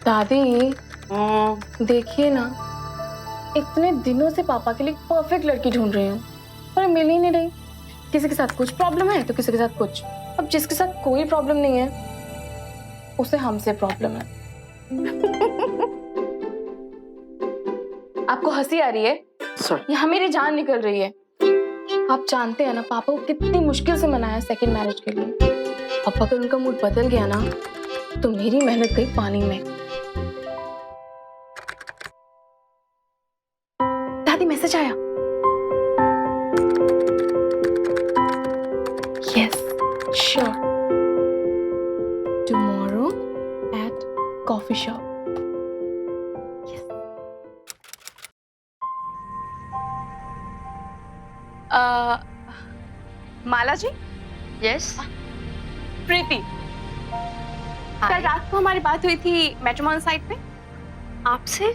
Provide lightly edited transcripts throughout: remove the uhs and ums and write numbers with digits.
दादी देखिए ना, इतने दिनों से पापा के लिए परफेक्ट लड़की ढूंढ रही हूँ पर मिल ही नहीं रही। किसी के साथ कुछ प्रॉब्लम है तो किसी के साथ कुछ। अब जिसके साथ कोई प्रॉब्लम नहीं है उसे हमसे प्रॉब्लम है। आपको हंसी आ रही है? यहाँ मेरी जान निकल रही है। आप जानते हैं ना पापा को कितनी मुश्किल से मनाया सेकंड मैरिज के लिए। अब अगर उनका मूड बदल गया ना तो मेरी मेहनत गई पानी में। दादी मैसेज आया। Yes sure, tomorrow at coffee shop. Mala ji. Yes Preeti, कल रात को हमारी बात हुई थी मैट्रिमोनियल साइट पे। आपसे?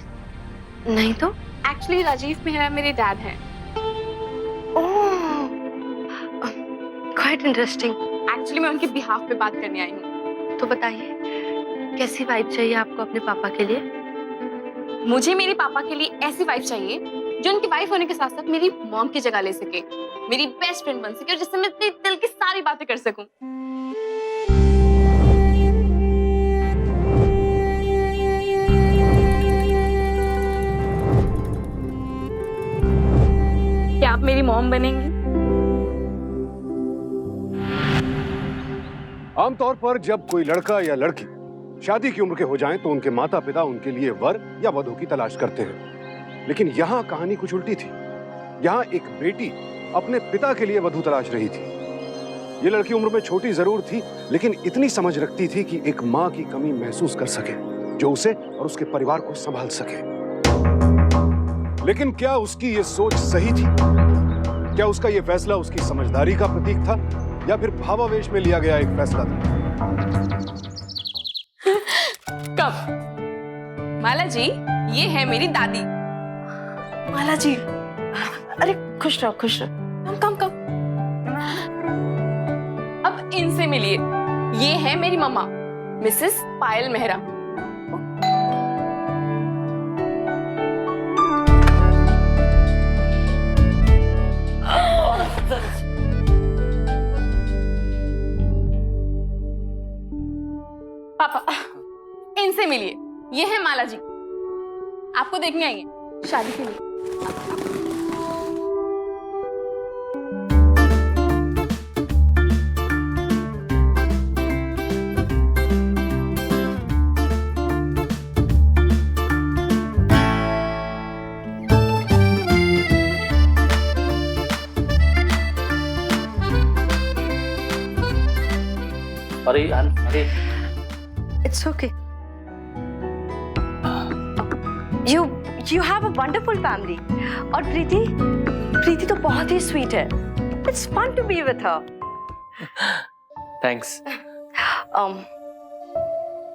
नहीं तो। एक्चुअली राजीव मेहरा मेरे डैड हैं। ओह, क्वाइट इंटरेस्टिंग। एक्चुअली मैं उनके बिहाफ पे बात करने आई हूँ। तो बताइए कैसी वाइफ चाहिए आपको अपने पापा के लिए? मुझे मेरे पापा के लिए ऐसी वाइफ चाहिए जो उनकी वाइफ होने के साथ साथ मेरी मॉम की जगह ले सके, मेरी बेस्ट फ्रेंड बन सके और जिससे मैं अपने दिल की सारी बातें कर सकूं। क्या आप मेरी मॉम बनेंगी? आमतौर पर जब कोई लड़का या लड़की शादी की उम्र के हो जाएं तो उनके माता पिता उनके लिए वर या वधू की तलाश करते हैं। लेकिन यहाँ कहानी कुछ उल्टी थी। यहाँ एक बेटी अपने पिता के लिए वधू तलाश रही थी। ये लड़की उम्र में छोटी जरूर थी लेकिन इतनी समझ रखती थी कि एक माँ की कमी महसूस कर सके जो उसे और उसके परिवार को संभाल सके। लेकिन क्या उसकी ये सोच सही थी? क्या उसका ये फैसला उसकी समझदारी का प्रतीक था या फिर भावावेश में लिया गया एक फैसला था? कब? माला जी, ये है मेरी दादी। माला जी, अरे खुश रहो खुश रहो। कम कम कम। अब इनसे मिलिए। ये है मेरी मम्मा मिसेस पायल मेहरा। पापा, इनसे मिलिए। ये है माला जी, आपको देखने आई है शादी के लिए। अरे It's okay. You have a wonderful family. और प्रीति तो बहुत ही sweet है. It's fun to be with her. Thanks.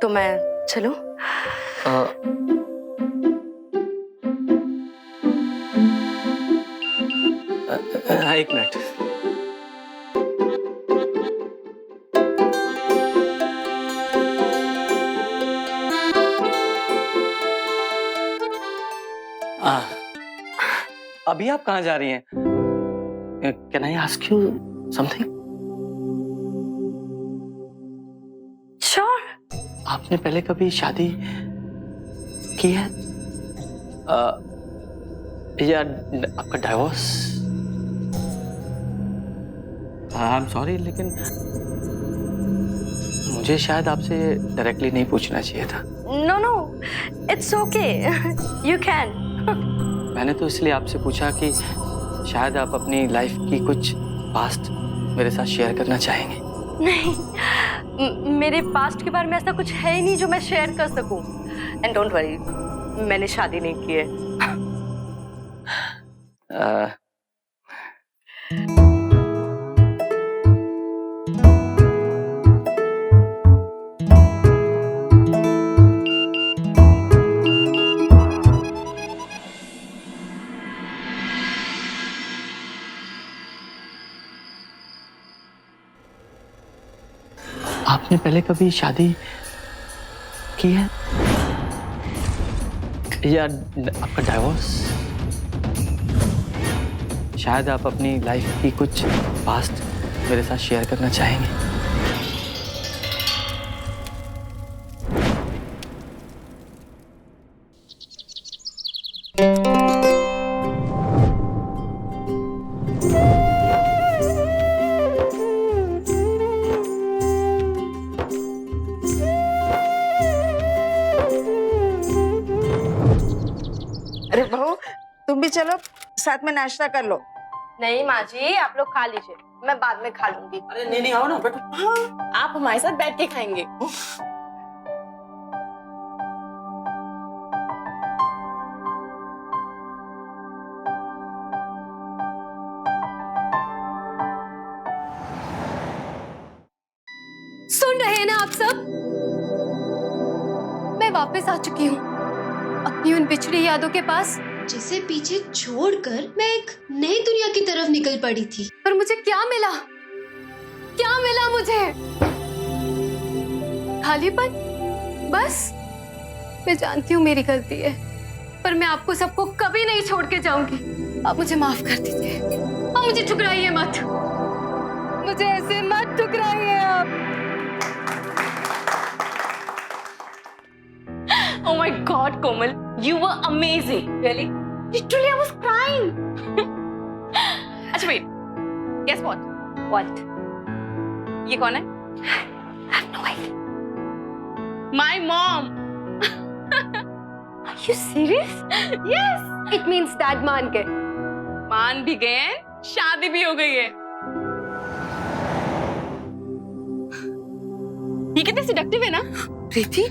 तो मैं चलूं? एक मिनट। अभी आप कहाँ जा रही हैं? Can I ask you something? Sure. आपने पहले कभी शादी की है? या आपका डाइवोर्स? आई एम सॉरी लेकिन मुझे शायद आपसे डायरेक्टली नहीं पूछना चाहिए था। No, it's okay. You can. मैंने तो इसलिए आपसे पूछा कि शायद आप अपनी लाइफ की कुछ पास्ट मेरे साथ शेयर करना चाहेंगे। नहीं, मेरे पास्ट के बारे में ऐसा कुछ है ही नहीं जो मैं शेयर कर सकूं। एंड डोंट वरी, मैंने शादी नहीं की है। आपने पहले कभी शादी की है? या आपका डाइवोर्स? शायद आप अपनी लाइफ की कुछ पास्ट मेरे साथ शेयर करना चाहेंगे। अरे बहू, तुम भी चलो, साथ में नाश्ता कर लो। नहीं माँ जी, आप लोग खा लीजिए, मैं बाद में खा लूंगी। अरे नहीं आओ ना बेटा। हाँ, आप हमारे साथ बैठ के खाएंगे। सुन रहे हैं ना आप सब? मैं वापस आ चुकी हूँ अपनी उन बिछड़ी यादों के पास, जिसे पीछे छोड़कर मैं एक नई दुनिया की तरफ निकल पड़ी थी। पर मुझे क्या मिला? क्या मिला मुझे? खालीपन। बस मैं जानती हूँ मेरी गलती है, पर मैं आपको सबको कभी नहीं छोड़ के जाऊंगी। आप मुझे माफ कर दीजिए और मुझे ठुकराइए मत। मुझे ऐसे मत ठुकराइए आप। Oh my God, Komal, you were amazing. Really? Literally, I was crying. अच्छा wait, guess what? What? ये कौन है? I have no idea. My mom. Are you serious? Yes. It means dad मान गए। मान भी गए हैं, शादी भी हो गई है। ये कितने सिडक्टिव है ना? प्रीति,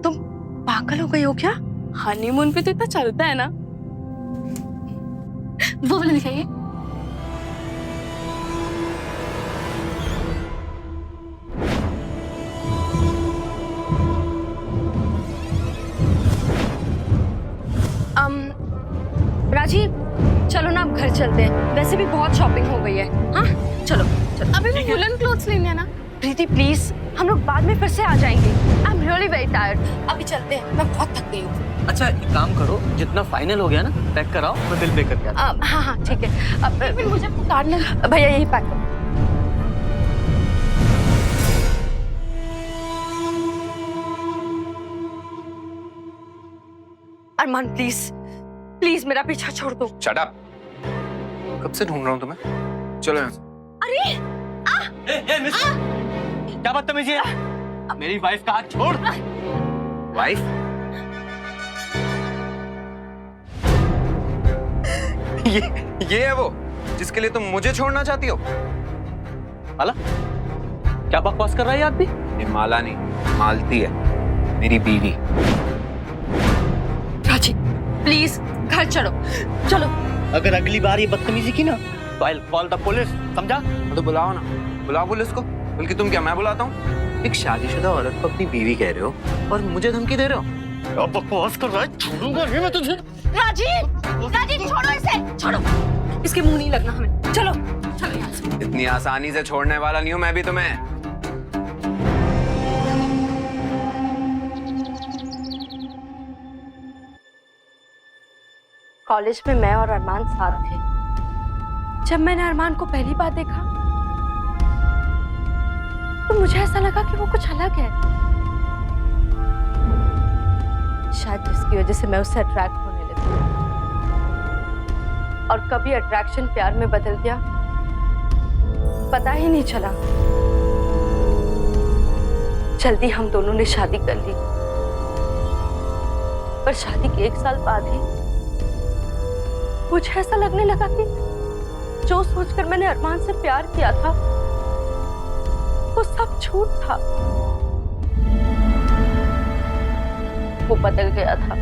तुम पागल हो गई हो क्या? हनीमून पे तो इतना चलता है ना। वो वाला दिखाइए। राजीव, चलो ना अब घर चलते हैं, वैसे भी बहुत शॉपिंग हो गई है। हाँ चलो चलो। अभी भी वुलन क्लोथ्स लेने हैं ना। प्रीति प्लीज, हम लोग बाद में फिर से आ जाएंगे। I am really very tired. अभी चलते हैं, मैं बहुत थक गई हूँ। अच्छा एक काम करो, जितना फाइनल हो गया ना पैक कराओ, मैं बिल पे करके आता हूँ। हाँ हाँ ठीक है। अब फिर मुझे कार्ड लेना। भैया यही पैक करो। अरमान प्लीज प्लीज मेरा पीछा छोड़ दो। Shut up. कब से ढूंढ रहा हूँ तुम्हें। चलो यहाँ से। क्या बदतमीजी है? मेरी वाइफ का हाथ छोड़। वाइफ? ये है वो जिसके लिए तुम मुझे छोड़ना चाहती हो? माला, क्या बकवास कर रहा है ये आदमी? ये माला नहीं, मालती है, मेरी बीवी। राजीव प्लीज घर चलो चलो। अगर अगली बार ये बदतमीजी की ना तो आई कॉल द पुलिस, समझा? तो बुलाओ ना, बुलाओ पुलिस को। बल्कि तुम क्या, मैं बुलाता हूँ? एक शादीशुदा औरत को अपनी बीवी कह रहे हो और मुझे धमकी दे रहे हो? क्या बकवास कर रहा है? छोड़ूंगा नहीं मैं तुझे। राजीव राजीव छोड़ो इसे, छोड़ो। इसके मुंह नहीं लगना हमें। चलो चलो यहाँ से। इतनी आसानी से छोड़ने वाला नहीं हूँ मैं भी तुम्हें। कॉलेज में मैं और अरमान साथ थे। जब मैंने अरमान को पहली बार देखा तो मुझे ऐसा लगा कि वो कुछ अलग है, शायद जिसकी वजह से मैं उससे अट्रैक्ट होने लगी। और कभी अट्रैक्शन प्यार में बदल गया, पता ही नहीं चला। जल्दी हम दोनों ने शादी कर ली, पर शादी के 1 साल बाद ही मुझे ऐसा लगने लगा कि जो सोचकर मैंने अरमान से प्यार किया था वो सब झूठ था। वो बदल गया था।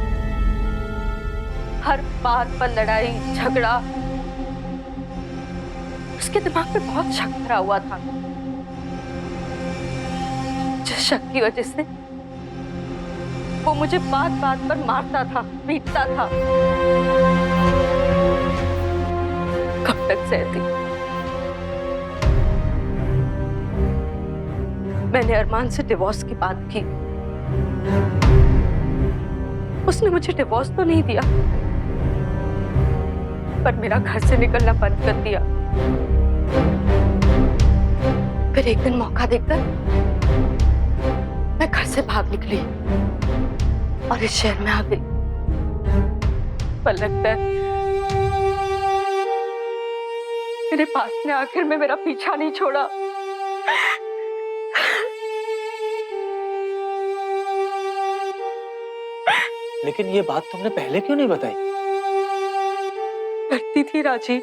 हर बात पर लड़ाई झगड़ा, उसके दिमाग पे बहुत शक भरा हुआ था, जिस शक की वजह से वो मुझे बात बात पर मारता था, पीटता था। कब तक सहती? मैंने अरमान से डिवोर्स की बात की, उसने मुझे डिवोर्स तो नहीं दिया, पर मेरा घर से निकलना बंद कर दिया। फिर एक दिन मौका देखकर मैं घर से भाग निकली और इस शहर में आ गई। पर लगता है मेरे पास ने आखिर में मेरा पीछा नहीं छोड़ा। लेकिन ये बात तुमने पहले क्यों नहीं बताई? डरती थी राजीव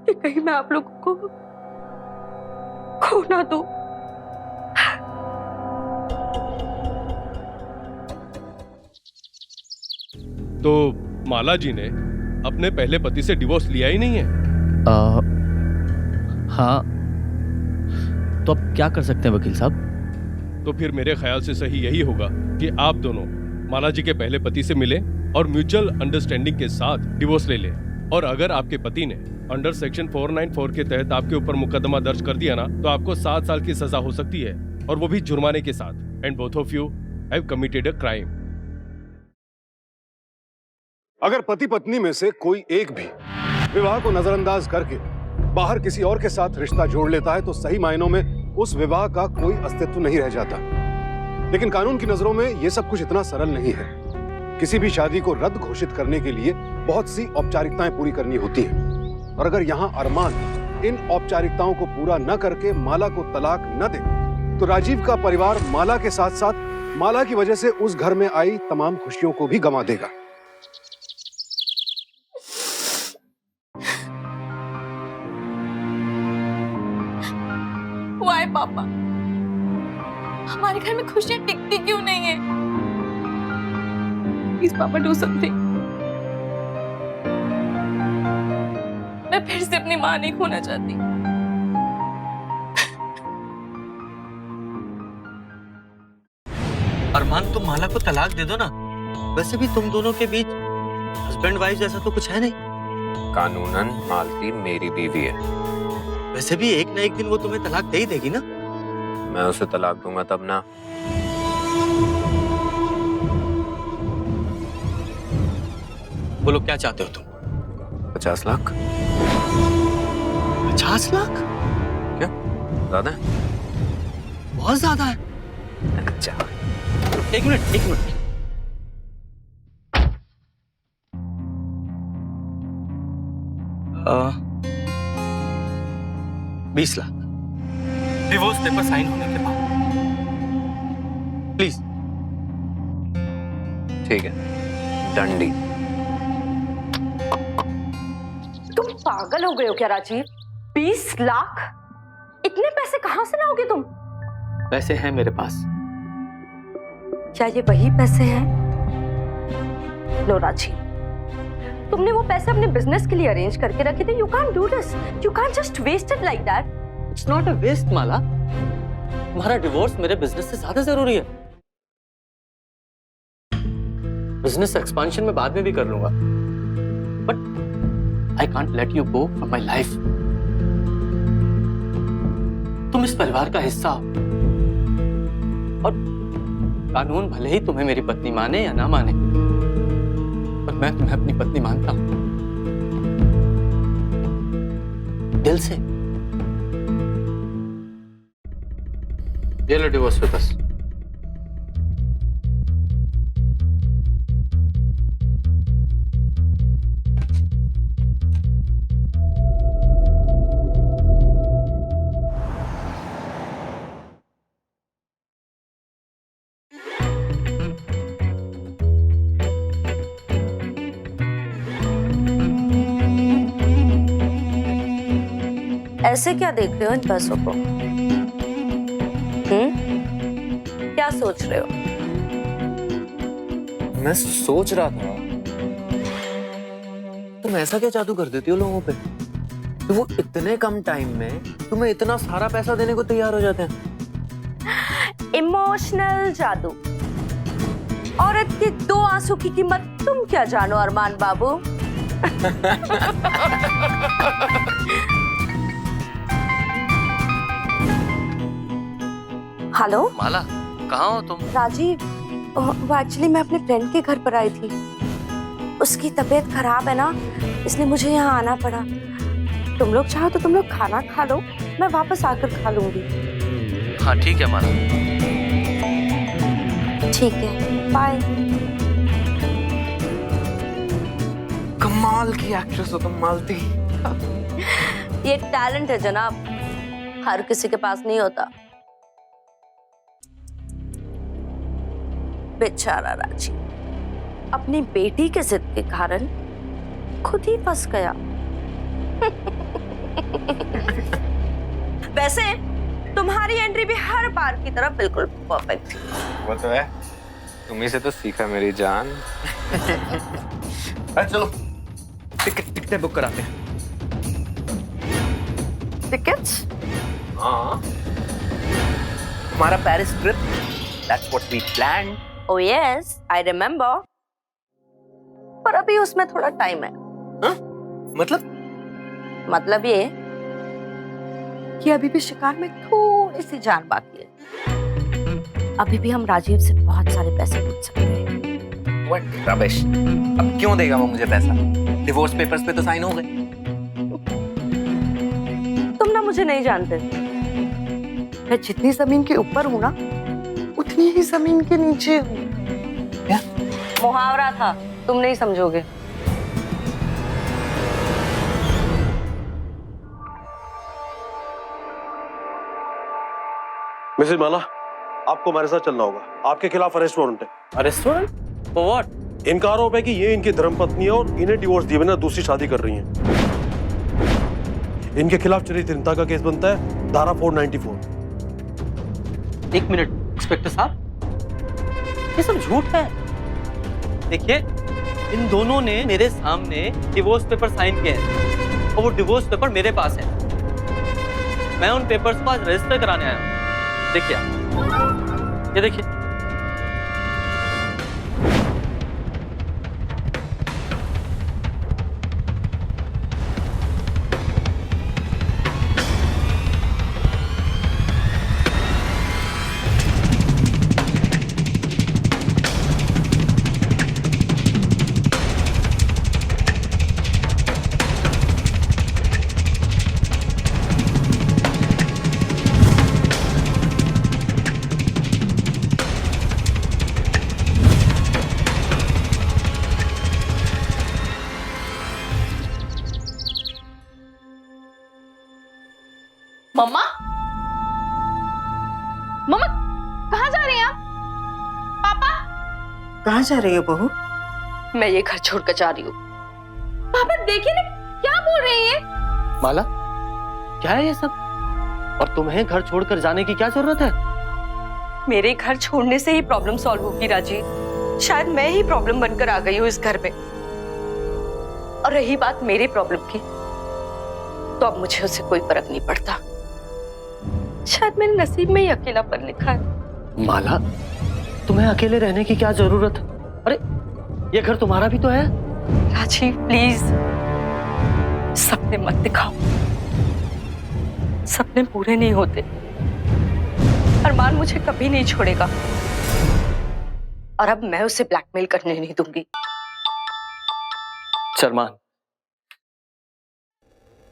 कि कहीं मैं आप लोगों को खो ना दूं। तो माला जी ने अपने पहले पति से डिवोर्स लिया ही नहीं है? हाँ, तो अब क्या कर सकते हैं वकील साहब? तो फिर मेरे ख्याल से सही यही होगा कि आप दोनों माला जी के पहले पति से मिलें और म्यूचुअल अंडरस्टैंडिंग के साथ डिवोर्स ले लें। और अगर आपके पति ने अंडर सेक्शन 494 के तहत आपके ऊपर मुकदमा दर्ज कर दिया ना, तो आपको 7 साल की सजा हो सकती है, और वो भी जुर्माने के साथ। And both of you have committed a crime. अगर पति पत्नी में से कोई एक भी विवाह को नजरअंदाज करके बाहर किसी और के साथ रिश्ता जोड़ लेता है, तो सही मायनों में उस विवाह का कोई अस्तित्व नहीं रह जाता। लेकिन कानून की नजरों में यह सब कुछ इतना सरल नहीं है। किसी भी शादी को रद्द घोषित करने के लिए बहुत सी औपचारिकताएं पूरी करनी होती हैं। और अगर यहां अरमान इन औपचारिकताओं को पूरा न करके माला को तलाक न दे, तो राजीव का परिवार माला के साथ साथ माला की वजह से उस घर में आई तमाम खुशियों को भी गंवा देगा। वाई पापा, हमारे घर में खुशियां टिकती क्यों नहीं है? प्लीज पापा डू समथिंग। मैं फिर से अपनी माँ नहीं खोना चाहती। अरमान, तुम माला को तलाक दे दो ना। वैसे भी तुम दोनों के बीच हस्बैंड वाइफ जैसा तो कुछ है नहीं। कानूनन मालती मेरी बीवी है। वैसे भी एक ना एक दिन वो तुम्हें तलाक दे ही देगी ना। मैं उसे तलाक दूंगा तब ना। बोलो क्या चाहते हो तुम? 50 लाख। 50 लाख? क्या ज्यादा है? बहुत ज्यादा है। अच्छा, एक minute. 20 lakh divorce paper sign होने के बाद। प्लीज। ठीक है, डंडी। तुम पागल हो गए हो क्या राजीव? 20 लाख? इतने पैसे कहां से लाओगे तुम? पैसे हैं मेरे पास। क्या ये वही पैसे हैं? लो राजीव, तुमने वो पैसे अपने बिजनेस के लिए अरेंज करके रखे थे। You can't do this, you can't just waste it like that. It's not a waste Mala. तुम्हारा डिवोर्स मेरे बिजनेस से ज्यादा जरूरी है। बिजनेस एक्सपेंशन में बाद में भी कर लूंगा, but I can't let you go from my life. तुम इस परिवार का हिस्सा हो, और कानून भले ही तुम्हें मेरी पत्नी माने या ना माने, पर मैं तुम्हें अपनी पत्नी मानता हूं, दिल से। ये लो डिवोर्स पेपर्स। ऐसे क्या देख रहे हो इन पैसों को? क्या सोच रहे हो? मैं सोच रहा था, तुम ऐसा क्या जादू कर देती हो लोगों पे कि वो इतने कम टाइम में तुम्हें इतना सारा पैसा देने को तैयार हो जाते हैं? इमोशनल जादू। औरत के 2 आंसू की कीमत तुम क्या जानो अरमान बाबू? हेलो माला, कहाँ हो तुम? राजीव, वो एक्चुअली मैं अपने फ्रेंड के घर पर आई थी। उसकी तबीयत खराब है ना, इसलिए मुझे यहाँ आना पड़ा। तुम लोग चाहो तो तुम लोग खाना खा लो, मैं वापस आकर खा लूंगी। हाँ ठीक है माला। ठीक है, बाय। कमाल की एक्ट्रेस हो तुम मालती। ये टैलेंट है जनाब, हर किसी के पास नहीं होता। बेचारा राजी अपनी बेटी के जिद के कारण खुद ही फंस गया। वैसे तुम्हारी एंट्री भी हर बार की तरह बिल्कुल परफेक्ट थी। वो तो है, तुम्ही से तो सीखा मेरी जान। चलो टिकटें बुक कराते हैं। टिकट्स? हाँ, हमारा Paris trip, that's what we planned. Oh yes, I remember. पर अभी उसमें थोड़ा टाइम है। हाँ? मतलब ये कि अभी भी शिकार में थोड़ी सी जान बाकी है। अभी भी हम राजीव से बहुत सारे पैसे पूछ सकते हैं। What rubbish? अब क्यों देगा वो मुझे पैसा? डिवोर्स पेपर्स पे तो साइन हो गए। तुम ना मुझे नहीं जानते। मैं जितनी जमीन के ऊपर हूँ ना, उतनी ही जमीन के नीचे हूँ। क्या? मुहावरा था, तुम नहीं समझोगे। मिसेज माला, आपको हमारे साथ चलना होगा। आपके खिलाफ अरेस्ट वारंट है। Arrest warrant? For what? इनका आरोप है कि ये इनकी धर्मपत्नी है और इन्हें डिवोर्स दिए बिना दूसरी शादी कर रही हैं। इनके खिलाफ चरित्रहीनता का केस बनता है, धारा 494। एक मिनट इंस्पेक्टर साहब, ये सब झूठ है। देखिए, इन दोनों ने मेरे सामने डिवोर्स पेपर साइन किए हैं और वो डिवोर्स पेपर मेरे पास है। मैं उन पेपर्स को आज रजिस्टर कराने आया हूँ। देखिए, ये देखिए। मम्मा, मम्मा कहाँ जा रही हैं आप? पापा, कहाँ जा रही हो बहू? मैं ये घर छोड़कर जा रही हूँ। पापा देखिए ना क्या बोल रही है। माला, क्या है ये सब? और तुम्हें घर छोड़कर जाने की क्या जरूरत है? मेरे घर छोड़ने से ही प्रॉब्लम सॉल्व होगी राजी। शायद मैं ही प्रॉब्लम बनकर आ गई हूँ इस घर में। और रही बात मेरी प्रॉब्लम की, तो अब मुझे उससे कोई फर्क नहीं पड़ता। शायद मेरे नसीब में ही अकेलापन लिखा है। माला, तुम्हें अकेले रहने की क्या जरूरत? अरे ये घर तुम्हारा भी तो है। राजीव प्लीज, सपने मत दिखाओ। सपने पूरे नहीं होते। अरमान मुझे कभी नहीं छोड़ेगा और अब मैं उसे ब्लैकमेल करने नहीं दूंगी। शर्मान।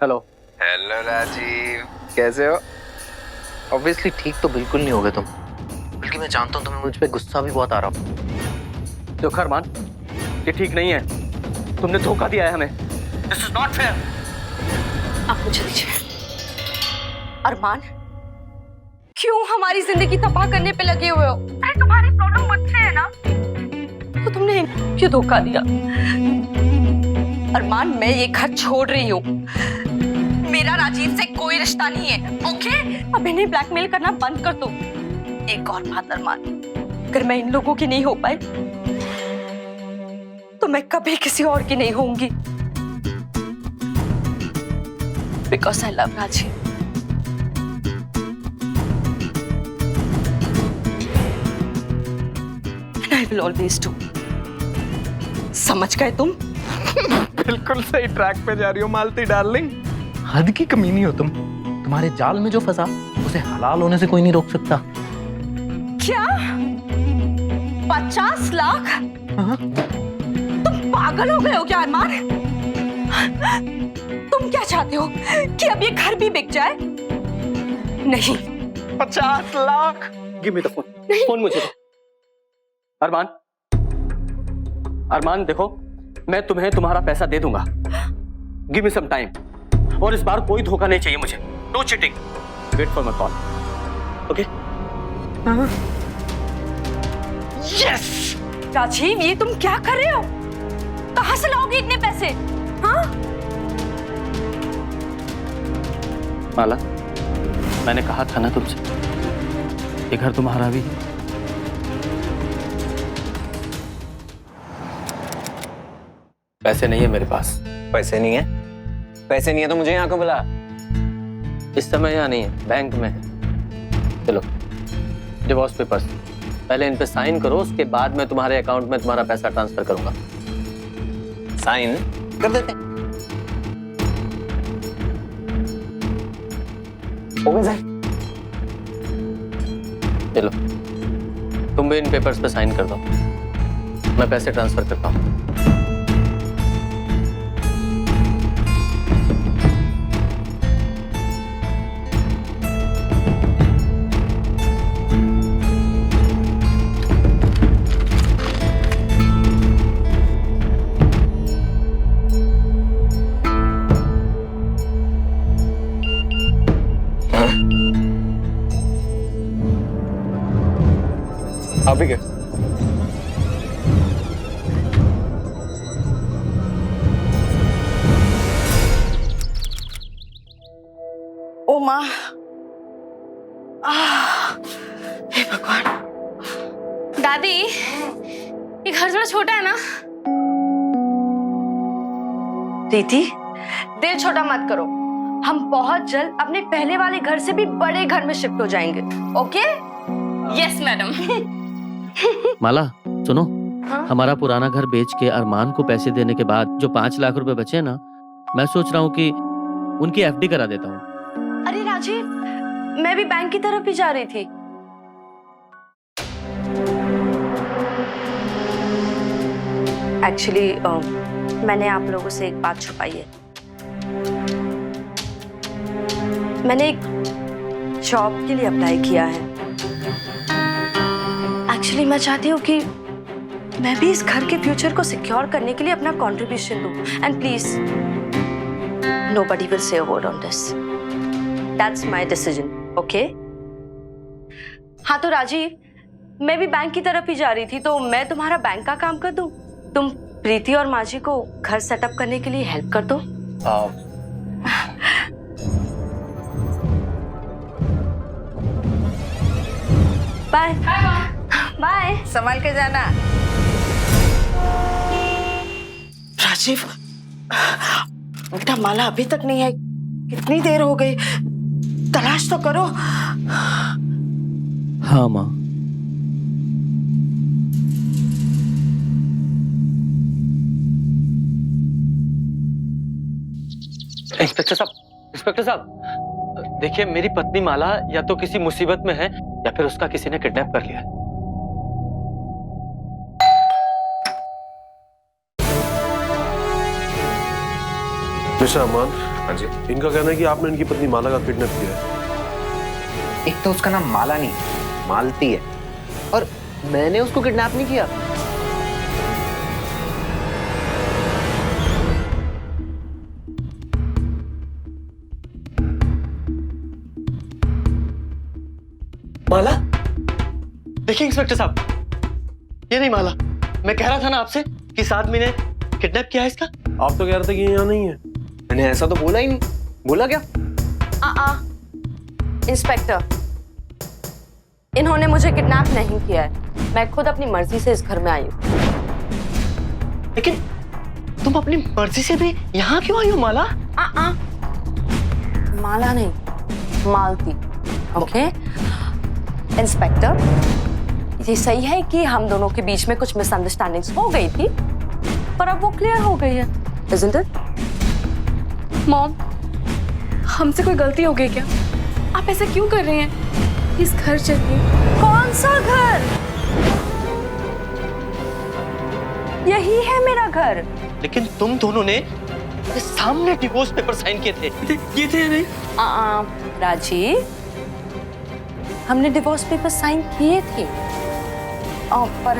हेलो। हेलो राजीव, कैसे हो? ऑब्वियसली ठीक तो बिल्कुल नहीं होगे तुम, बल्कि मैं जानता हूँ तुम्हें मुझ पे गुस्सा भी बहुत आ रहा हो। देखो अरमान, ये ठीक नहीं है। तुमने धोखा दिया है हमें। This is not fair. आप मुझे दीजिए। अरमान, क्यों हमारी जिंदगी तबाह करने पे लगे हुए हो? अरे तुम्हारी प्रॉब्लम मुझसे है ना, तो तुमने क्यों धोखा दिया? अरमान, मैं ये घर छोड़ रही हूँ। मेरा राजीव से कोई रिश्ता नहीं है, ओके? अब इन्हें ब्लैकमेल करना बंद कर दो। एक और बात अरमान, अगर मैं इन लोगों की नहीं हो पाई तो मैं कभी किसी और की नहीं होंगी। Because I love Rajiv. And I will always do। समझ गए तुम? बिल्कुल सही ट्रैक पे जा रही हो मालती डार्लिंग। हद की कमीनी हो तुम। तुम्हारे जाल में जो फंसा उसे हलाल होने से कोई नहीं रोक सकता। क्या? 50 लाख? तुम पागल हो गए हो क्या अरमान? तुम क्या चाहते हो कि अब ये घर भी बिक जाए? नहीं। 50 lakh? Give me the phone. Phone मुझे दो। अरमान, अरमान देखो, मैं तुम्हें तुम्हारा पैसा दे दूंगा। Give me some time. और इस बार कोई धोखा नहीं चाहिए मुझे। No cheating. Wait for my call. Okay? Yes! Rajiv, ये तुम क्या कर रहे हो? कहां से लाओगे इतने पैसे? हाँ? माला, मैंने कहा था ना तुमसे, ये घर तुम्हारा भी है। पैसे नहीं है मेरे पास। पैसे नहीं है? पैसे नहीं है तो मुझे यहाँ को बुला। इस समय यहाँ नहीं है, बैंक में है। चलो, डिवोर्स पेपर्स पहले इन पे साइन करो, उसके बाद मैं तुम्हारे अकाउंट में तुम्हारा पैसा ट्रांसफर करूंगा। साइन कर देते हैं। हो गया सर। चलो, तुम भी इन पेपर्स पे साइन कर दो, मैं पैसे ट्रांसफर करता हूँ। अभी क्या? ओ माँ, हे भगवान। दादी, ये घर थोड़ा छोटा है ना? प्रीति, दिल छोटा मत करो। हम बहुत जल्द अपने पहले वाले घर से भी बड़े घर में शिफ्ट हो जाएंगे। ओके? Yes madam. माला सुनो, हाँ? हमारा पुराना घर बेच के अरमान को पैसे देने के बाद जो 5 लाख रुपए बचे ना, मैं सोच रहा हूँ कि उनकी एफडी करा देता हूँ। अरे राजीव, मैं भी बैंक की तरफ ही जा रही थी। एक्चुअली मैंने आप लोगों से एक बात छुपाई है। मैंने एक जॉब के लिए अप्लाई किया है। एक्चुअली मैं चाहती हूँ कि मैं भी इस घर के फ्यूचर को सिक्योर करने के लिए अपना कंट्रीब्यूशन दूँ। And please, nobody will say a word on this. That's my decision, okay? हाँ तो राजीव, मैं भी बैंक की तरफ ही जा रही थी, तो मैं तुम्हारा बैंक का काम कर दूँ? तुम प्रीति और माजी को घर सेटअप करने के लिए हेल्प कर दो। Bye bye. संभाल के जाना। राजीव, बेटा माला अभी तक नहीं आई। कितनी देर हो गई? तलाश तो करो। हाँ माँ। इंस्पेक्टर साहब, देखिए, मेरी पत्नी माला या तो किसी मुसीबत में है या फिर उसका किसी ने किडनैप कर लिया है। मिस्टर अरमान, हाँ जी। इनका कहना है कि आपने इनकी पत्नी माला का किडनैप किया है। एक तो उसका नाम माला नहीं, मालती है, और मैंने उसको किडनैप नहीं किया। माला? देखिए इंस्पेक्टर साहब, ये नहीं माला। मैं कह रहा था ना आपसे कि साथ में किडनैप किया है इसका। आप तो कह रहे थे कि यहाँ नहीं है। मैंने ऐसा तो बोला ही नहीं। बोला क्या? इंस्पेक्टर, इन्होंने मुझे किडनैप नहीं किया है। मैं खुद अपनी मर्जी से इस घर में आई हूँ। लेकिन तुम अपनी मर्जी से भी यहाँ क्यों आई हो माला? माला नहीं, मालती। ओके? इंस्पेक्टर, ये सही है कि हम दोनों के बीच में कुछ मिसअंडरस्टैंडिंग्स हो गई थी, पर अब वो क्लियर हो गई है, isn't it? मॉम, हमसे कोई गलती हो गई क्या? आप ऐसा क्यों कर रहे हैं? इस घर चलिए। कौन सा घर? यही है मेरा घर। लेकिन तुम दोनों ने मेरे सामने डिवोर्स पेपर साइन किए थे। ये थे नहीं? राजी, हमने डिवोर्स पेपर साइन किए थे, पर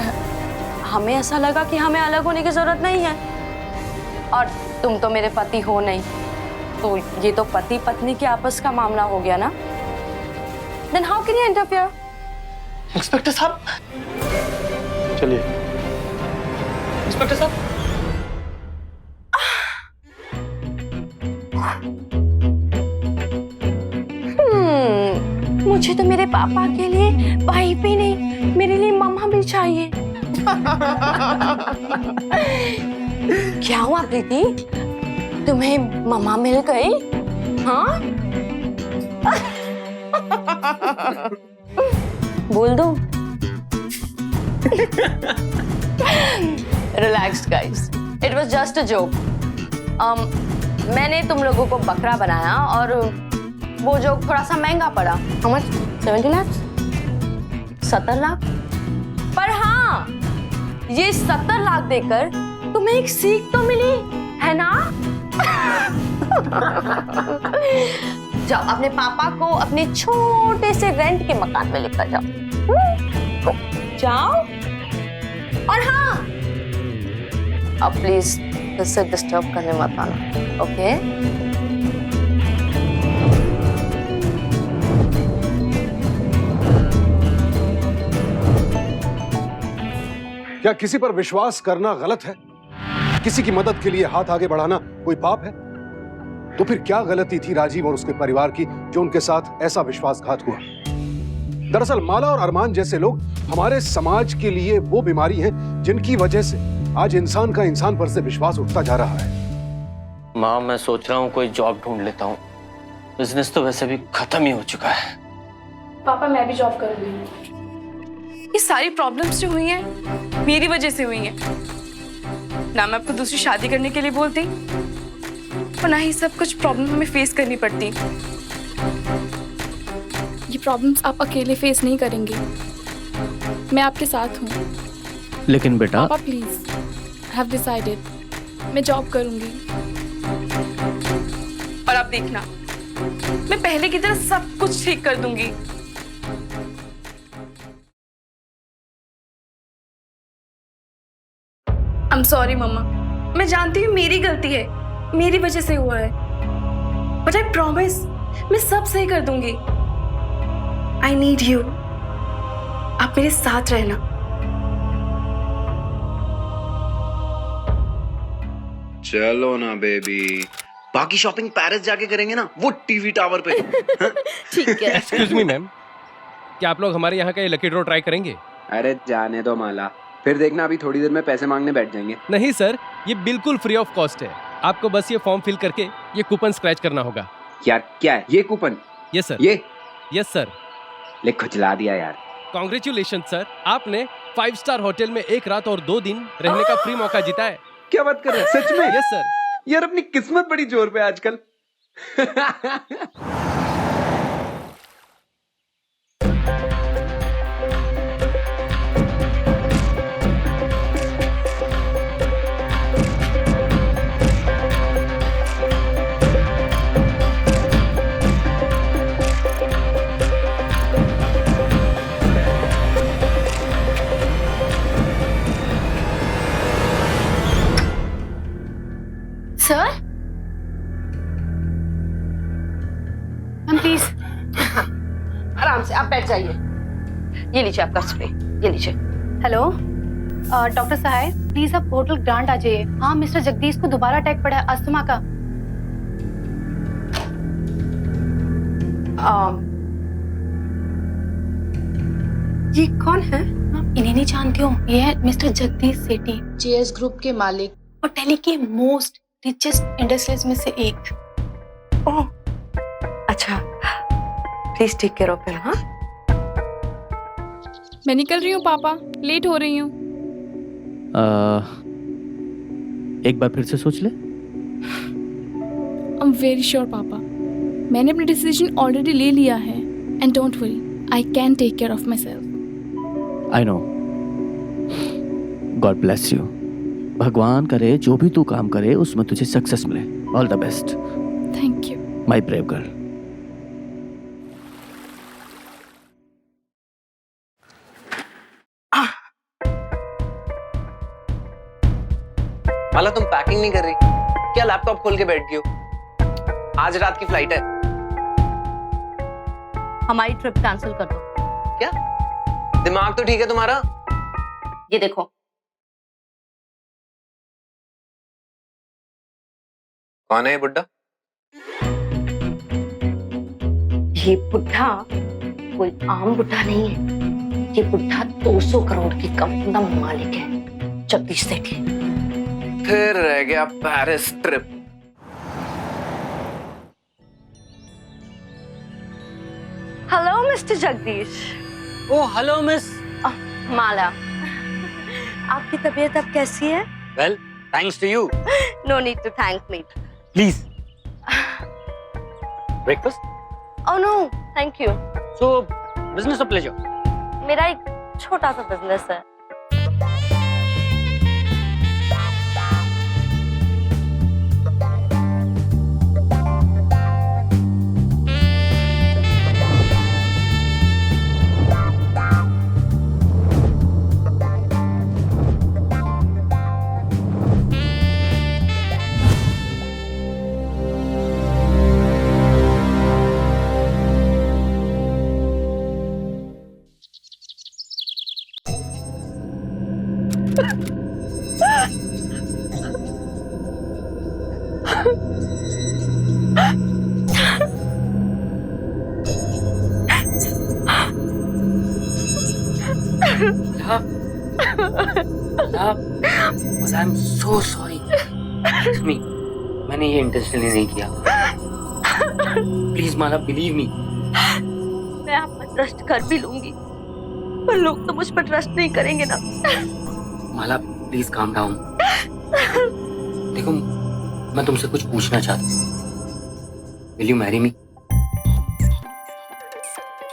हमें ऐसा लगा कि हमें अलग होने की जरूरत नहीं है। और तुम तो मेरे पति हो नहीं, तो ये तो पति पत्नी के आपस का मामला हो गया ना। Then how can you interfere? Inspector साहब, चलिए। इंस्पेक्टर साहब, मुझे तो मेरे पापा के लिए भाई भी नहीं, मेरे लिए मम्मा भी चाहिए। क्या हुआ प्रीति, तुम्हें मम्मा मिल गई? हाँ? बोल दो। Relax guys, it was just a joke. मैंने तुम लोगों को बकरा बनाया और वो जोक थोड़ा सा महंगा पड़ा। How much? 70 लाख? 70 लाख? पर हाँ, ये 70 लाख देकर तुम्हें एक सीख तो मिली है ना? जाओ अपने पापा को अपने छोटे से रेंट के मकान में लेकर जाओ। जाओ। और हाँ, अब प्लीज इससे डिस्टर्ब करने मत आना, ओके? क्या किसी पर विश्वास करना गलत है? किसी की मदद के लिए हाथ आगे बढ़ाना कोई पाप है? तो फिर क्या गलती थी राजीव और उसके परिवार की जो उनके साथ ऐसा विश्वासघात हुआ? दरअसल माला और अरमान जैसे लोग हमारे समाज के लिए वो बीमारी है जिनकी वजह से आज इंसान का इंसान पर से विश्वास उठता जा रहा है। माँ, मैं सोच रहा हूँ कोई जॉब ढूंढ लेता हूँ। बिजनेस तो वैसे भी खत्म ही हो चुका है। पापा मैं भी जॉब करूंगी। ये सारी प्रॉब्लम्स जो हुई हैं मेरी वजह से हुई हैं। ना मैं आपको दूसरी शादी करने के लिए बोलती और ना ही सब कुछ प्रॉब्लम हमें फेस करनी पड़ती। ये प्रॉब्लम्स आप अकेले फेस नहीं करेंगे, मैं आपके साथ हूँ। लेकिन बेटा पापा प्लीज, आई हैव डिसाइडेड, मैं जॉब करूंगी। और आप देखना, मैं पहले की तरह सब कुछ ठीक कर दूंगी। I'm sorry मम्मा, मैं जानती हूँ मेरी गलती है, मेरी वजह से हुआ है, बट आई प्रॉमिस मैं सब सही कर दूंगी। I need you, आप मेरे साथ रहना। चलो ना बेबी, बाकी शॉपिंग पेरिस जाके करेंगे ना, वो टीवी टावर पे। ठीक है। एक्सक्यूज मी मैम, क्या आप लोग हमारे यहाँ का ये लकी ड्रॉ ट्राई करेंगे? अरे जाने दो माला, फिर देखना अभी थोड़ी देर में पैसे मांगने बैठ जाएंगे। नहीं सर, ये बिल्कुल फ्री ऑफ कॉस्ट है। आपको बस ये फॉर्म फिल करके ये कूपन स्क्रैच करना होगा। यार क्या है ये कूपन? Yes sir. ये? Yes sir. ले खुजला दिया यार। कॉन्ग्रेचुलेशन सर, आपने 5 स्टार होटल में 1 रात और 2 दिन रहने का फ्री मौका जीता है। क्या बात कर रहे हैं, सच में? Yes sir. यार अपनी किस्मत बड़ी जोर पे आजकल। सर, प्लीज आराम से आप बैठ जाइए। ये लीजिए आपका स्प्रे, ये लीजिए। हेलो डॉक्टर साहब, प्लीज आप होटल ग्रांट आ जाइए। हाँ, मिस्टर जगदीश को दोबारा अटैक पड़ा है अस्थमा का। ये कौन है? इन्हें नहीं जानती हूँ, ये है मिस्टर जगदीश सेठी, जेएस ग्रुप के मालिक और दिल्ली के मोस्ट रिचेस्ट इंडस्ट्रीज में से एक। ओह अच्छा, please take care of him. हाँ, मैं निकल रही हूँ पापा, लेट हो रही हूँ। एक बार फिर से सोच ले। आई एम वेरी श्योर पापा, मैंने अपना डिसीजन ऑलरेडी ले लिया है। And don't worry, I can take care of myself. I know. God bless you. भगवान करे जो भी तू काम करे उसमें तुझे सक्सेस मिले। All the best. Thank you. My brave girl. Mala तुम पैकिंग नहीं कर रही क्या? लैपटॉप खोल के बैठ गई हो। आज रात की फ्लाइट है। हमारी ट्रिप कैंसिल कर दो। क्या दिमाग तो ठीक है तुम्हारा? ये देखो, कौन है ये बुड्ढा? ये बुढ़ा कोई आम बुढ़ा नहीं है। ये बुढ़ा 200 करोड़ की कंपनी का मालिक है, जगदीश सेठी। फिर रह गया Paris trip. Hello mister Jagdish. Oh hello miss. Mala, आपकी तबीयत अब कैसी है? Well thanks to you. No need to thank me. Please breakfast? Oh no thank you. So business और प्लेजर? मेरा एक छोटा सा बिजनेस है। I am so sorry. मैंने ये इंटेंशनली नहीं किया। Please Mala believe me. मैं आप पर ट्रस्ट कर भी लूंगी, पर लोग तो मुझ पर ट्रस्ट नहीं करेंगे ना। Mala please calm down. देखो मैं तुमसे कुछ पूछना चाहता हूँ। Will you marry me?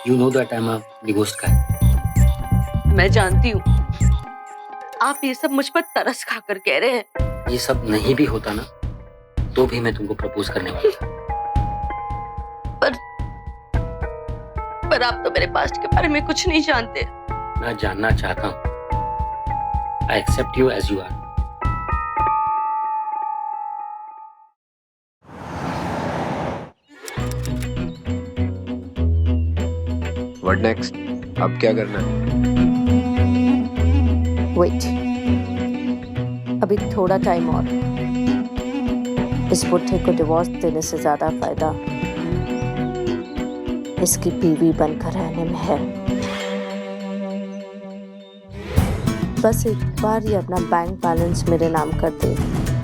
You know that I am a divorced guy. मैं जानती हूँ आप ये सब मुझ पर तरस खाकर कह रहे हैं। ये सब नहीं भी होता ना तो भी मैं तुमको प्रपोज करने वाला था। पर आप तो मेरे पास्ट के बारे में कुछ नहीं जानते। मैं जानना चाहता हूँ। I accept you as you are. What next? अब क्या करना है? वेट, अभी थोड़ा टाइम और। इस बुढ़े को डिवोर्स देने से ज्यादा फायदा इसकी बीवी बनकर रहने में है। बस एक बार ये अपना बैंक बैलेंस मेरे नाम कर दे,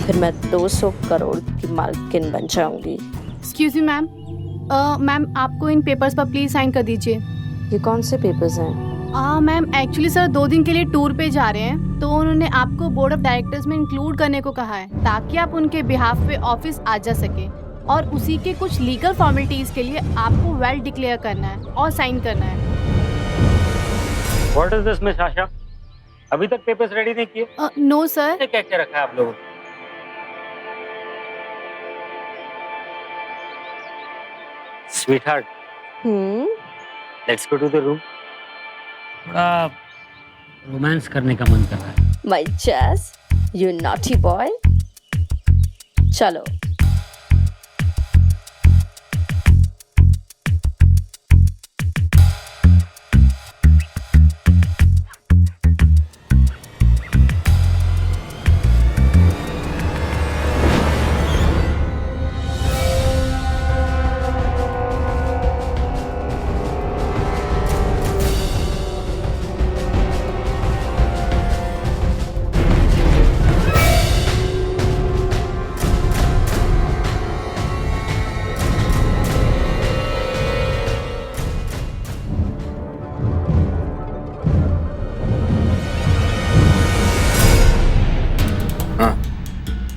फिर मैं 200 करोड़ की मालकिन बन जाऊंगी। एक्सक्यूज मी मैम, मैम आपको इन पेपर्स पर प्लीज साइन कर दीजिए। ये कौन से पेपर्स हैं? मैम एक्चुअली सर 2 दिन के लिए टूर पे जा रहे हैं, तो उन्होंने आपको बोर्ड ऑफ डायरेक्टर्स में इंक्लूड करने को कहा है ताकि आप उनके बिहाफ पे ऑफिस आ जा सके, और उसी के कुछ लीगल फॉर्मेलिटीज के लिए आपको वेल डिक्लेयर करना है और साइन करना है। What is this miss Asha? अभी तक पेपर्स रेडी नहीं किए? No sir. क्या क्या रखा है आप लोगों ने? Sweetheart, let's go to the room. थोड़ा रोमांस करने का मन कर रहा है। माय जैस, यू नॉटी बॉय। चलो।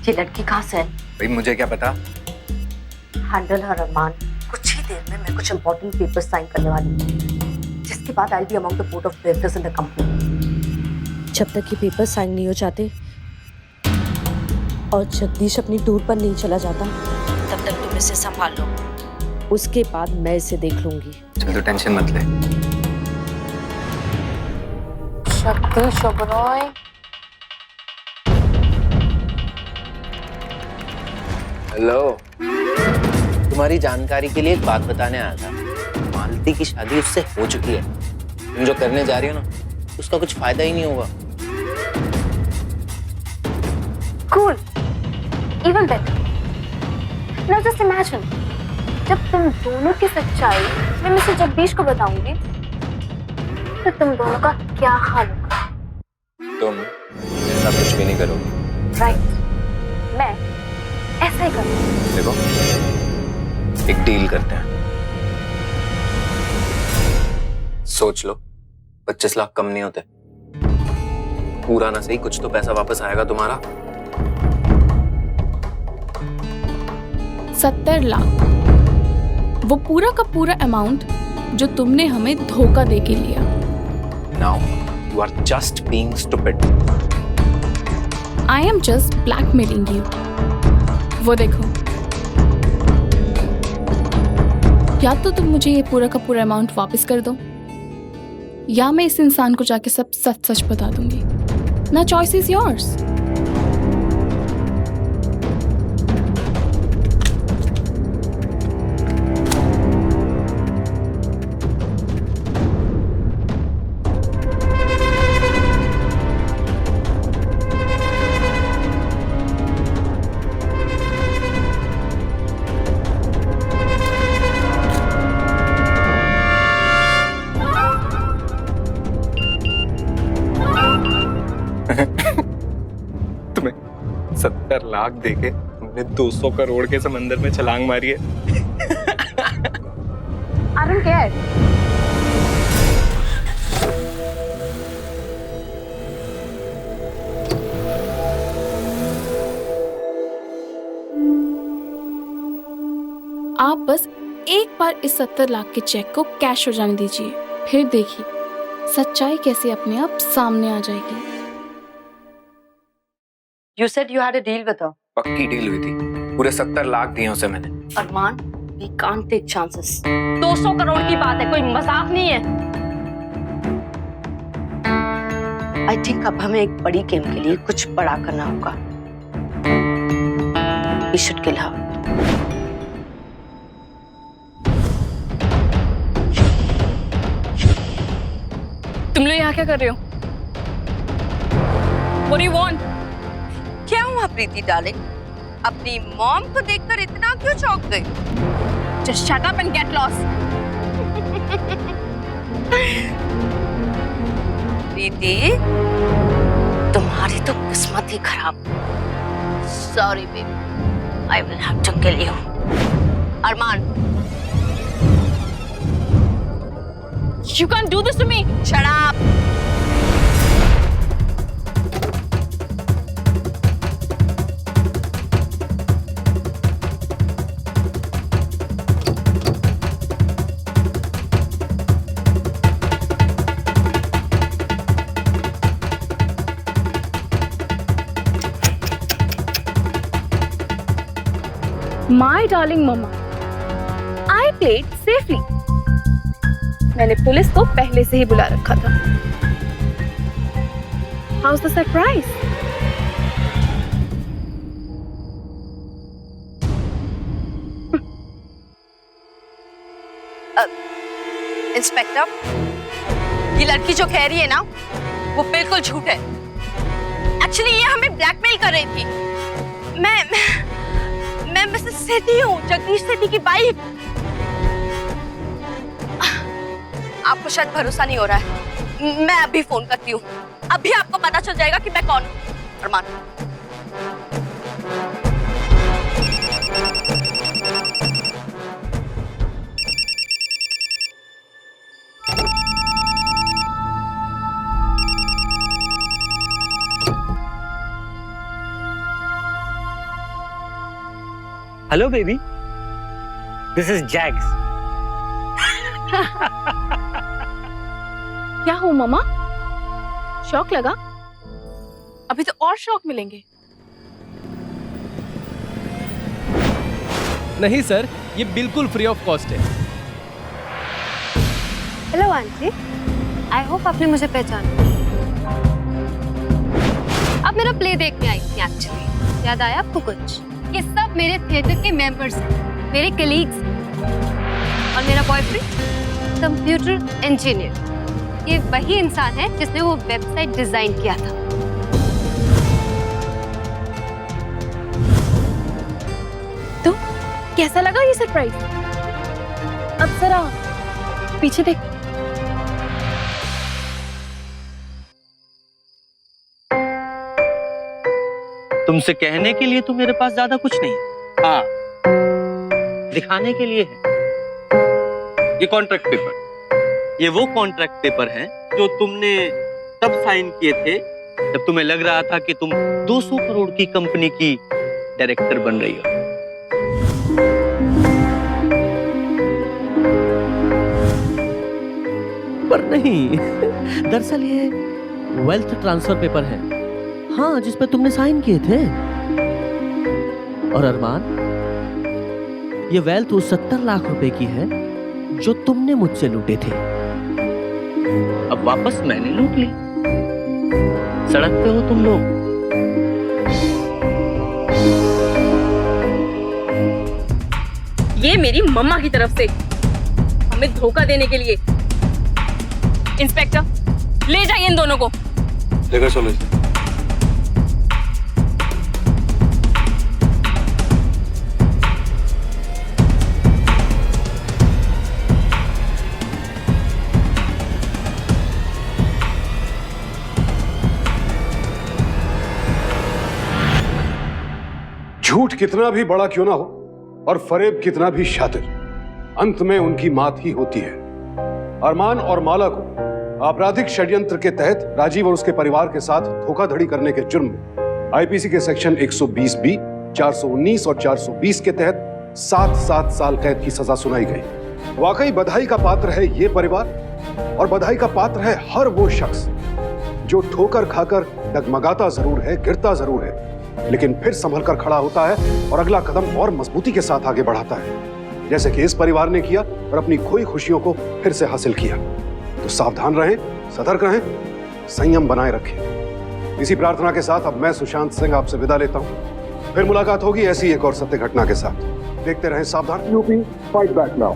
ये लड़की कहाँ से है? भाई मुझे क्या पता। हैंडल हर अरमान। कुछ ही देर में मैं कुछ इंपॉर्टेंट पेपर्स साइन करने वाली हूँ, जिसके बाद I be among the board of directors in the company. जब तक ये पेपर्स साइन नहीं हो जाते और जगदीश अपनी टूर पर नहीं चला जाता तब तक तुम इसे संभाल लो, उसके बाद मैं इसे देख लूंगी। चल तो टेंशन मत ले। जगदीश ओबरॉय, हेलो, तुम्हारी जानकारी के लिए एक बात बताने आया था। मालती की शादी उससे हो चुकी है। तुम जो करने जा रही हो ना, उसका कुछ फायदा ही नहीं होगा। Cool. Even better. Now just imagine, जब तुम दोनों की सच्चाई मैं मिस्टर जगदीश को बताऊंगी तो तुम दोनों का क्या हाल होगा। तुम ऐसा कुछ भी नहीं करोगे। राइट, मैं ऐसा ही करूंगी। देखो, एक डील करते हैं। सोच लो, 25 लाख कम नहीं होते। पूरा ना सही, कुछ तो पैसा वापस आएगा तुम्हारा। 70 लाख, वो पूरा का पूरा अमाउंट जो तुमने हमें धोखा दे के लिया। Now you are just being stupid. I am just blackmailing you. वो देखो, या तो तुम मुझे ये पूरा का पूरा अमाउंट वापस कर दो, या मैं इस इंसान को जाके सब सच सच बता दूंगी। ना, चॉइस इज योर्स। तुम्हें 70 लाख देके तुमने 200 करोड़ के समंदर में छलांग मारी है। I don't care. आप बस एक बार इस 70 लाख के चेक को कैश हो जाने दीजिए, फिर देखिए सच्चाई कैसे अपने आप सामने आ जाएगी। You said you had a deal with her. पक्की डील हुई थी, पूरे 70 लाख दिए उसे मैंने। अरमान, we can't take chances. 200 crore की बात है, कोई मजाक नहीं है। I think अब हमें एक बड़ी गेम के लिए कुछ बड़ा करना होगा। We should kill her. तुम लोग यहाँ क्या कर रहे हो? What do you want? क्या हुआ प्रीति डार्लिंग? अपनी मॉम को देखकर इतना क्यों चौंक गई? Just shut up and get lost. प्रीति, तुम्हारी तो किस्मत ही खराब। Sorry baby, I will have to kill you. Armaan, You can't do this to me. shut up. My darling mama, I played safely. मैंने पुलिस को पहले से ही बुला रखा था। How's the surprise? इंस्पेक्टर, ये लड़की जो कह रही है ना, वो बिल्कुल झूठ है। एक्चुअली ये हमें ब्लैकमेल कर रही थी। मैं मिसेस सेठी हूँ, जगदीश सेठी की वाइफ। आपको शायद भरोसा नहीं हो रहा है। मैं अभी फोन करती हूँ, अभी आपको पता चल जाएगा कि मैं कौन हूँ। Arman, hello baby, this is Jacks. क्या हो मम्मा? शॉक लगा? अभी तो और शॉक मिलेंगे। नहीं सर, ये बिल्कुल फ्री ऑफ कॉस्ट है। हेलो आंटी, आई होप आपने मुझे पहचाना। आप मेरा प्ले देखने आई थी एक्चुअली। याद आया आपको कुछ? ये सब मेरे थिएटर के मेंबर्स हैं, मेरे कलीग्स और मेरा बॉयफ्रेंड कंप्यूटर इंजीनियर। ये वही इंसान है जिसने वो वेबसाइट डिजाइन किया था। तो कैसा लगा ये सरप्राइज? अब जरा पीछे देख। तुमसे कहने के लिए तो मेरे पास ज्यादा कुछ नहीं है। हाँ, दिखाने के लिए है। ये कॉन्ट्रैक्ट पेपर, ये वो कॉन्ट्रैक्ट पेपर है जो तुमने तब साइन किए थे जब तुम्हें लग रहा था कि तुम 200 करोड़ की कंपनी की डायरेक्टर बन रही हो। पर नहीं, दरअसल ये वेल्थ ट्रांसफर पेपर है, हाँ, जिस पर तुमने साइन किए थे। और अरमान, ये वेल्थ उस 70 लाख रुपए की है जो तुमने मुझसे लूटे थे। अब वापस मैंने लूट ली। सड़क पे हो तुम लोग। ये मेरी मम्मा की तरफ से हमें धोखा देने के लिए। इंस्पेक्टर, ले जाइए इन दोनों को। लेकर चलो इसे। झूठ कितना भी बड़ा क्यों ना हो और फरेब कितना भी शातिर, अंत में उनकी मात ही होती है। अरमान और माला को आपराधिक षड्यंत्र के तहत राजीव और उसके परिवार के साथ धोखाधड़ी करने के जुर्म में आईपीसी के सेक्शन 120 बी, 419 और 420 के तहत 7 साल कैद की सजा सुनाई गई। वाकई बधाई का पात्र है ये परिवार, और बधाई का पात्र है हर वो शख्स जो ठोकर खाकर डगमगाता जरूर है, गिरता जरूर है, लेकिन फिर संभल कर खड़ा होता है और अगला कदम और मजबूती के साथ आगे बढ़ाता है, जैसे कि इस परिवार ने किया और अपनी खोई खुशियों को फिर से हासिल किया। तो सावधान रहें, सतर्क रहें, संयम बनाए रखें। इसी प्रार्थना के साथ अब मैं सुशांत सिंह आपसे विदा लेता हूं। फिर मुलाकात होगी ऐसी एक और सत्य घटना के साथ। देखते रहें सावधान। UP fight back now.